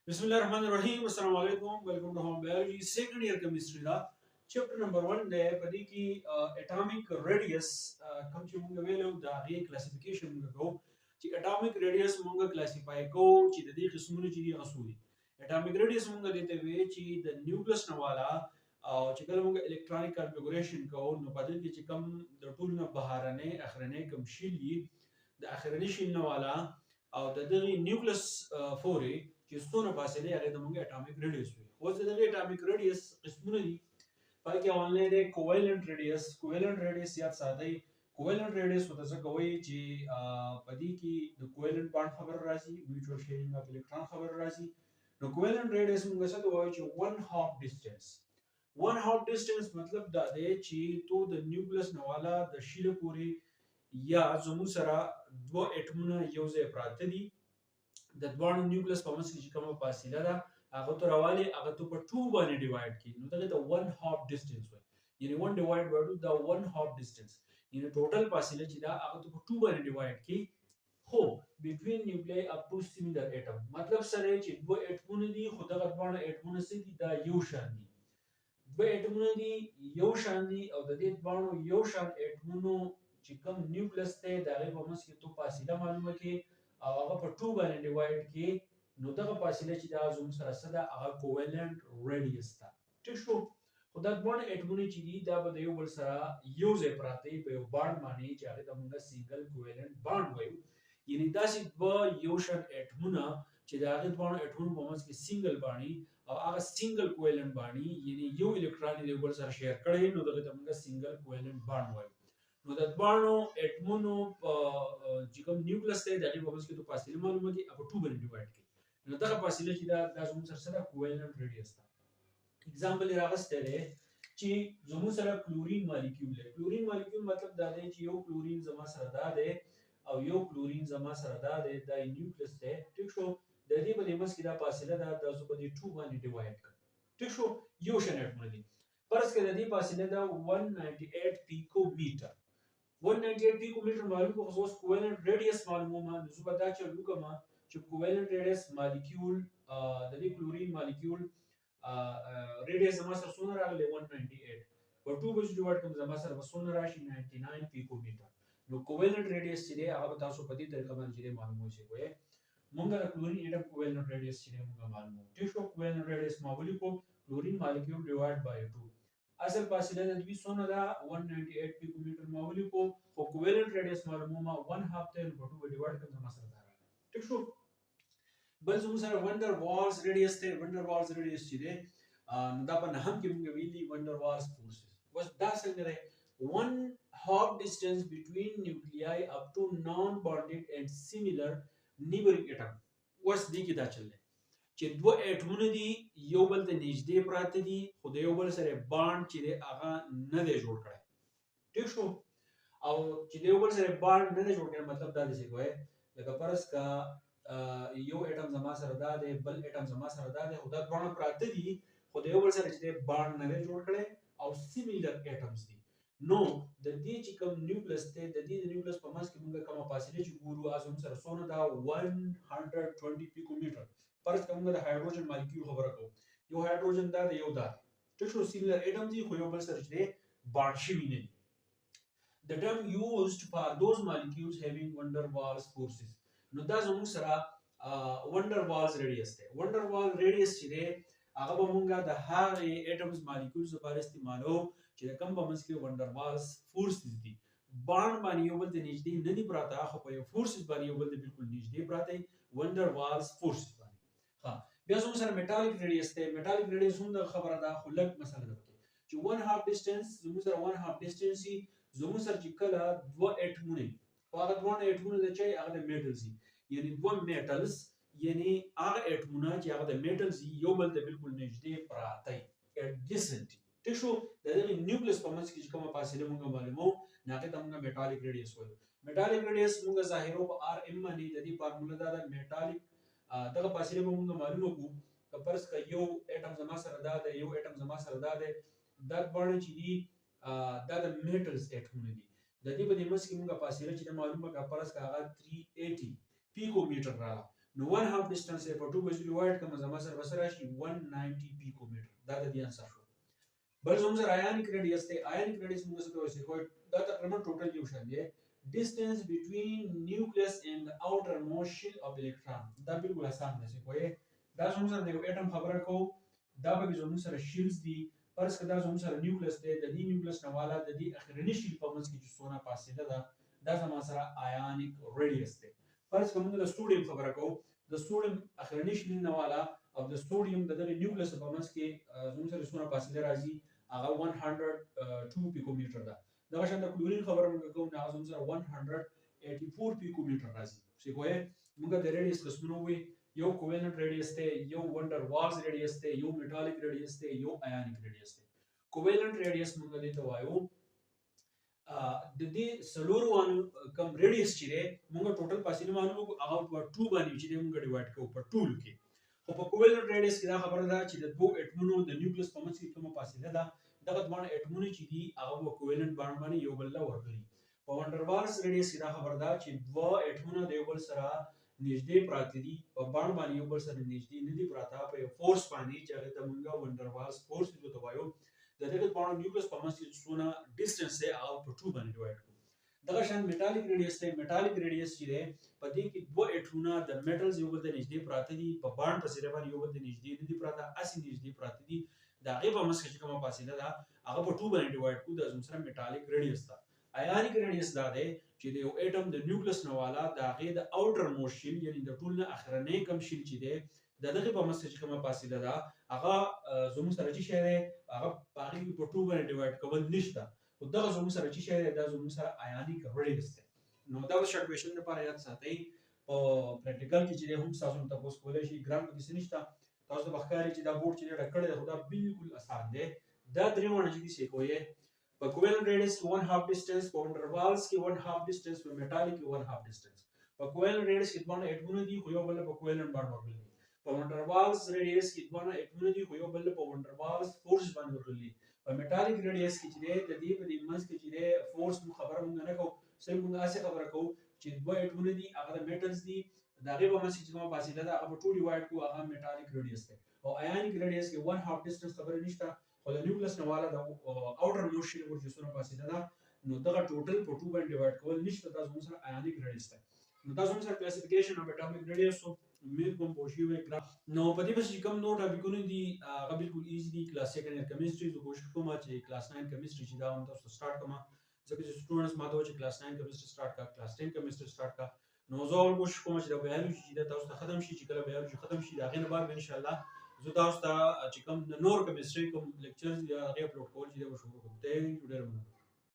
Bismillahirrahmanirrahim. Assalamu alaikum. Welcome to Home Biology. Second year chemistry da. Chapter number 1 de padi ki atomic radius kam chi munga velu da re classification munga go. Chi atomic radius munga classify ko chi da di qismunu chi di asuli. Atomic radius munga dete ve chi the nucleus na wala chi kala munga electronic configuration ko no padil ki chi kam da tul na baharane akhrane kam shili da akhrane shil na wala او د دغه نیوکلیس فوري چې څونه فاصله هغه د موږ اټامیک ریډیوس وي اوس د دغه اټامیک ریډیوس قسمونه دي پای کې اونلاین دی کووالنت ریډیوس یا ساده کووالنت ریډیوس وته څه کوي چې پدې کې د کووالنت بانډ خبر راځي میوچوال شیرینګ اف الکترون خبر راځي نو کووالنت ریډیوس موږ څه ته وایو چې ون هاف ډیسټنس مطلب دا دی چې تو د نیوکلیس نواله د شیله پوري یا زموږ سره دوه اټمونه یو ځای پراته دي د دوه نیوکلیس په منځ کې چې کومه فاصله ده هغه ته راوالي هغه ته په 2 باندې ډیوایډ کی نو دغه ته 1 هاف ډیسټنس وایي یعنی 1 ډیوایډ بای 2 دا 1 هاف ډیسټنس یعنی ټوټل فاصله چې دا هغه ته په 2 باندې ډیوایډ کی خو between nuclei up to similar atom مطلب سره چې دوه اټمونه دي خو دغه دوه اټمونه سي دي دا یو شان دي دوه اټمونه دي یو شان دي او د دې دوه یو شان اټمونو چې کوم نیوکلیس ته د هغه په منځ کې تو فاصله معلومه کی او هغه په 2 باندې ډیوایډ کی نو دغه فاصله چې دا زوم سره سره هغه کووالنت ریډیوس ده ټیک شو خو دا دوه اټمونه چې دي دا به یو بل سره یو ځای پراته په یو بانډ باندې چې هغه د موږ سنگل کووالنت بانډ وایو یعنی دا چې دوه یو شان اټمونه چې دا هغه دوه اټمونو په منځ کې سنگل باندې او هغه سنگل کووالنت باندې یعنی یو الکترون یو بل سره شیر کړي نو دغه د موږ سنگل کووالنت بانډ وایو نو د دوه اټمونو چې کوم نیوکلیس ته د هغه په منځ کې د فاصله معلومه دي په 2 باندې ډیوایډ کړي نو دغه فاصله چې دا زموږ سره کووالنت ریډیوس ده اگزامپل راغسته لري چې زموږ سره کلورین مالیکول دی کلورین مالیکول مطلب دا دی چې یو کلورین زما سره دا دی او یو کلورین زما سره دا دی دا نیوکلیس دی ټیک شو د دې په منځ کې دا فاصله ده د زو په 2 باندې ډیوایډ کړ ټیک شو یو شان اټمونه دي فرض کړئ د دې فاصله ده 198 پیکو میټر 198 پیکومیټر معلوم کو خصوص کووالنت ریډیوس معلومه نو زه به دا چې وکما چې کووالنت ریډیوس مالیکول د دې کلورین مالیکول ریډیوس زما سره څونه راغلی 198 په 2 بج ډیوایډ کوم زما سره څونه راشي 99 پیکومیټر نو کووالنت ریډیوس چې دی هغه تاسو په دې طریقه باندې چې معلومه شي وای مونږ د کلورین اټم کووالنت ریډیوس چې موږ معلومو ټیک شو کووالنت ریډیوس معمولی کو کلورین مالیکول ډیوایډ بای 2 اصل فاصله د دوی څونه ده 198 پیکومیټر معمولی کو خو کووالنت ریډیوس معلومه 1 هاف ته په 2 ډیوایډ کوم زما سره دا ټیک شو بل زموږ سره وندر والز ریډیوس ته وندر والز ریډیوس چې دی نو دا په نهم کې موږ ویلي وندر والز فورسز وس دا څنګه دی 1 half distance between nuclei up to non-bonded and similar neighboring atom وس دی کې دا چل دی چې دوه اټمونه دي یو بل ته نږدې پراته دي خو د یو بل سره بانډ چې دی هغه نه دی جوړ کړی ټیک شو او چې د یو بل سره بانډ نه دی جوړ کړی مطلب دا دی چې کوی لکه فرض کا یو اټم زما سره دا دی بل اټم زما سره دا دی خو دا دوه پراته دي خو د یو بل سره چې بانډ نه دی جوړ کړی او سیمیلر اټمز دي نو د دې چې کوم نیوکلیس ته د دې نیوکلیس په منځ کې موږ کومه فاصله چې ګورو ازم سره څونه دا 120 پیکومیټر فرض کوم د هایدروجن مالیکول خبره کوم یو هایدروجن دا یو دا ټیک شو سیمیلر اټم دي خو یو بل سره چې بانډ شي ویني the term used for those molecules having van der Waals forces نو دا زموږ سره وندر والز ریډیوس دی وندر وال ریډیوس چې دی هغه به مونږه د هغه اټمز مالیکولز لپاره استعمالو چې د کوم په منځ کې وندر والز فورسز دي بانډ باندې یو بل ته نږدې نه دي پراته خو په یو فورسز باندې یو بل ته بالکل نږدې پراته وندر والز فورسز باندې ها بیا زموږ سره میټالیک ریډیوس دی میټالیک ریډیوس هم د خبره ده خو لږ مسله ده چې 1 هاف ډیسټنس زموږ سره 1 هاف ډیسټنس زموږ سره چې کله دوه اټمونه هغه دوه اټمونه د چي هغه د میټلز یعنی دوه میټلز یعنی هغه اټمونه چې هغه د میټلز یو بل ته بالکل نږدې پراته اډجسنټ ټیک شو د دې نیوکلیس په منځ کې چې کومه فاصله موږ معلومو ناګه ته موږ میټالیک ریډیوس وایو میټالیک ریډیوس موږ ظاهرو په ار ام باندې د دې فارموله دا د میټالیک دغه فاصله موږ معلومو کو که فرض ک یو اټم زما سره دا د یو اټم زما سره دا د باندې چې دی دا د میټلز اټمونه دي د دې په دې منځ کې موږ فاصله چې معلومه کا فرض کا هغه 380 پیکومیټر راغله نو 1 هاف ډیسټنس په 2 بس ډیوایډ کوم زما سره بسره شي 190 پیکومیټر دا د دې انسر شو. بل زموږ سره ionic radius دی. ionic radius موږ څه ته وایي دا تقریبا ټوټل یو شان دی distance between nucleus and the outermost shell of electron. دا بالکل آسان دی کوی دا زموږ سره یو اټم خبره کو دا به زموږ سره شیلز دی فرض کړه دا زموږ سره نیوکلیس دی د دې نیوکلیس نه والا د دې اخرنی شیل په منځ کې چې څونه فاصله ده دا زموږ سره ionic radius دی. فرض کړه موږ د سوډیم خبره کو د سوډیم اخرنی شیل نه والا او د سوډیم د دغه نیوکلیس په منځ کې زموږ سره څونه فاصله راځي هغه 102 پیکومیټر ده. دغه شان د کلورین خبره موږ کوو نه زموږ سره 184 پیکومیټر راځي. چې کوی موږ د ریډیس قسمونه وي یو کووالنت ریډیس دی یو وندر والز ریډیس دی یو میټالیک ریډیس دی یو آیونیک ریډیس دی. کووالنت ریډیس موږ دې ته وایو د دې سلور وانه کم ریډیس چې دی موږ ټوټل فاصله معلومو هغه په 2 باندې چې موږ ډیوایډ کوو په 2 کې. خو په کووالنت ریډیس کې دا خبره ده چې د دوه اټمونو د نیوکلیس په منځ کې کومه فاصله ده دغه دوه اټمونه چې دي هغه په کووالنت باندې یو بل له ورغلي. په وندر والز ریډیس کې دا خبره ده چې دوه اټمونه د یو بل سره نږدې پراته دي په باندې یو بل سره نږدې نه دي پراته په فورس باندې چې هغه ته موږ وندر والز فورس ته وایو. د دغه باندې نیوکلیس په منځ کې څونه ډیسټنس دی هغه په 2 باندې ډیوایډ کوو. دغه شان میټالیک ریډیس دی. میټالیک ریډیس چې دی په دې کې دوه اټمونه د میټلز یو بل ته نږدې پراته دي په باندې په سره باندې یو بل ته نږدې نه دي پراته اسی نږدې پراته دي دا هغه په منځ کې کومه فاصله ده هغه په 2 باندې ډیوایډ کوو. د زموږ میټالیک ریډیس ده. آیونیک ریډیس دا دی چې د یو اټم د نیوکلیس نه والا د هغه د اوټر موست شیل یعنی د ټول نه اخرنی کم شیل چې دی دغه په منځ کې کومه فاصله ده هغه زموږ سره چې شی دی هغه هغه په 2 باندې ډیوایډ کول نشته. خو دغه زموږ سره چې شی دی دا زموږ سره آیونیک ریډیس دی. نو دا شارټ کوېشن لپاره یاد ساتئ په پریکټیکل کې چې هم تاسو ته تاسو کولای شئ ګرام کې څه نشته تاسو د بخاري چې دا بورډ چې ډکړی دی خو دا بالکل آسان دی. دا درې وانه چې څه کوی په کووالنت ریډیس کې 1 هاف ډیسټنس په وندر والز کې 1 هاف ډیسټنس په میټالیک کې 1 هاف ډیسټنس. په کووالنت ریډیس کې دوه اټمونه دي خو یو بل په کووالنت باندې ورغلي. په وندر والز ریډیس کې دوه اټمونه دي خو یو بل په وندر والز فورس باندې ورغلي. په میټالیک ریډیس کې چې د دې په دې منځ کې چې فورس مو خبره مونږ نه کوو صرف مونږ اسه خبره کوو چې دوه اټمونه دي هغه د میټلز دي دا غي په منځ کې کومه فاصله ده هغه په 2 ډیوایډ کوو هغه میټالیک ریډیس ده. او آیونیک ریډیس کې 1 هاف ډیسټنس خبره نشته خو د نیوکلیس نه والا د اوټر موست شیل ورته څونه فاصله ده نو دغه ټوټل په 2 باندې ډیوایډ کول نشته دا زموږ سره آیونیک ریډیس ده. نو دا زموږ سره کلاسیفیکیشن اف اټومیک ریډیس امید کوم پوښي وې کړه. نو په دې پس کوم نو ټاپکونه دي هغه بالکل ایزی دي. کلاس 2 کیمستري زه کوشش کوم چې کلاس 9 کیمستري چې دا هم تاسو سٹارټ کوم ځکه چې سټوډنټس ماته چې کلاس 9 کیمستري سٹارټ کا کلاس 10 کیمستري سٹارټ کا نو زه اول کوشش کوم چې دا بیالوجي چې تاسو ته ختم شي چې کله بیالوجي ختم شي دا غي نه بعد ان شاء الله زه تاسو ته چې کوم نور کیمستري کوم لیکچرز یا هغه اپلوډ کول چې دا شروع کوم. ډېر مننه.